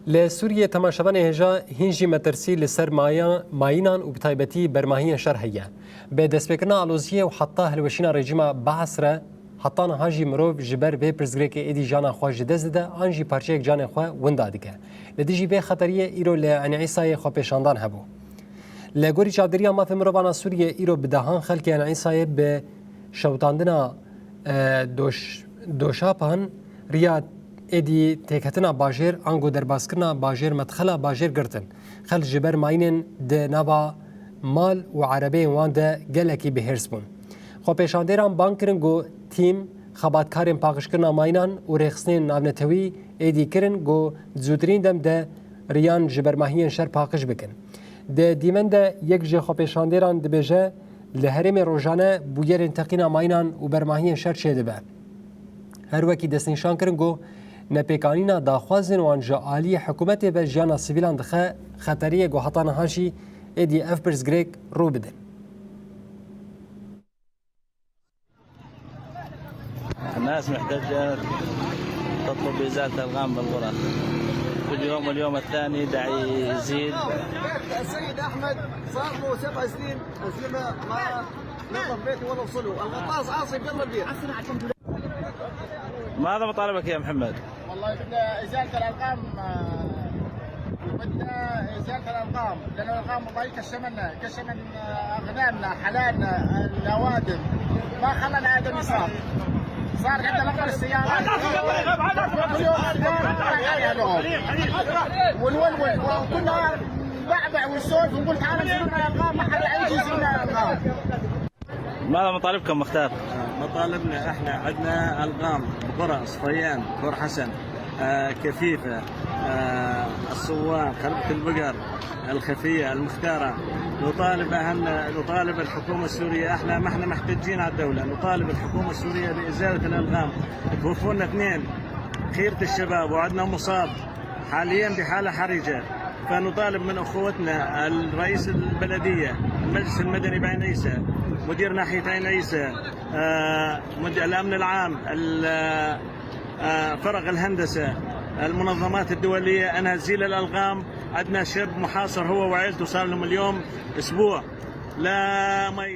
لسوريا تماشاvan هجا هنجي مترسي لسر ماينان وبتايبتي برماهية شرحية بدسبكنا علوزية وحطا هلوشينا رجيما بعصرة حطانا هاجي مروف جبر في برزغريك ايدي جانا خوا جدزده انجي بارچيك جانا خوا وندادكه لديجي به خطريه ايرو لعنعيساي خو پیشاندان هبو لګوري چادریا ما فهم روانه سوریه ایرو بدهان خلک عنعيساي به شوتاندنا دوشاپان ريا ادي تکتنا باجر انگو درباسکنا باجر مدخلا باجر گرتن خل جبر ماینن د نوا مال و عربی وان ده گلکی بهرسبون خو پیشاندران بانکرنگو تیم خباتکارن پاکشکرنا ماینان و رخصنین ناونتوی ایدی کرن گو زودرین دم ده ریان جبرماهین شر پاکش بکن ده دیمن ده یک جه خو پیشاندران دبجه لهرم روزانه بویر تقینا ماینان و برماهین شر چه دبه هر وکی دست نشان کرن گو نپیکانینا داخوازن وان جالی حکومت و جانا سیویلان دخه خطریه گو حتانا هاشی ایدی اف برزگریک رو بدن الناس محتاجة تطلب إزالة الغام بالغرف كل يوم واليوم الثاني داعي يزيد. السيد أحمد صار له 7 سنين ما نظف بيتي ولا وصله، الغطاس عاصي قبل البيت. ماذا مطالبك يا محمد؟ والله بدنا إزالة الأرقام، بدنا إزالة الأرقام لأن الأرقام والله كشمن أغنامنا حلالنا الأوادم ما خلى آدم يصاب. صار عندنا نقل السيارات كل يوم عليها لهم ونولول وكنا نبعبع ونسولف ونقول تعالوا نزلوا لنا الأرقام ما حدا يجي يزيل لنا الأرقام. ماذا مطالبكم مختار؟ مطالبنا احنا عندنا الغام قرى صفيان كور حسن كفيفه الصوان خربة البقر الخفيه المختاره نطالب الحكومه السوريه احنا ما احنا محتاجين على الدوله نطالب الحكومه السوريه بازاله الالغام توفونا 2 خيره الشباب وعندنا مصاب حاليا بحاله حرجه فنطالب من اخوتنا الرئيس البلديه المجلس المدني بعين عيسى مدير ناحيه عين عيسى الامن العام فرق الهندسه المنظمات الدوليه انها تزيل الالغام. عندنا شاب محاصر هو وعائلته صار لهم اليوم اسبوع لا مي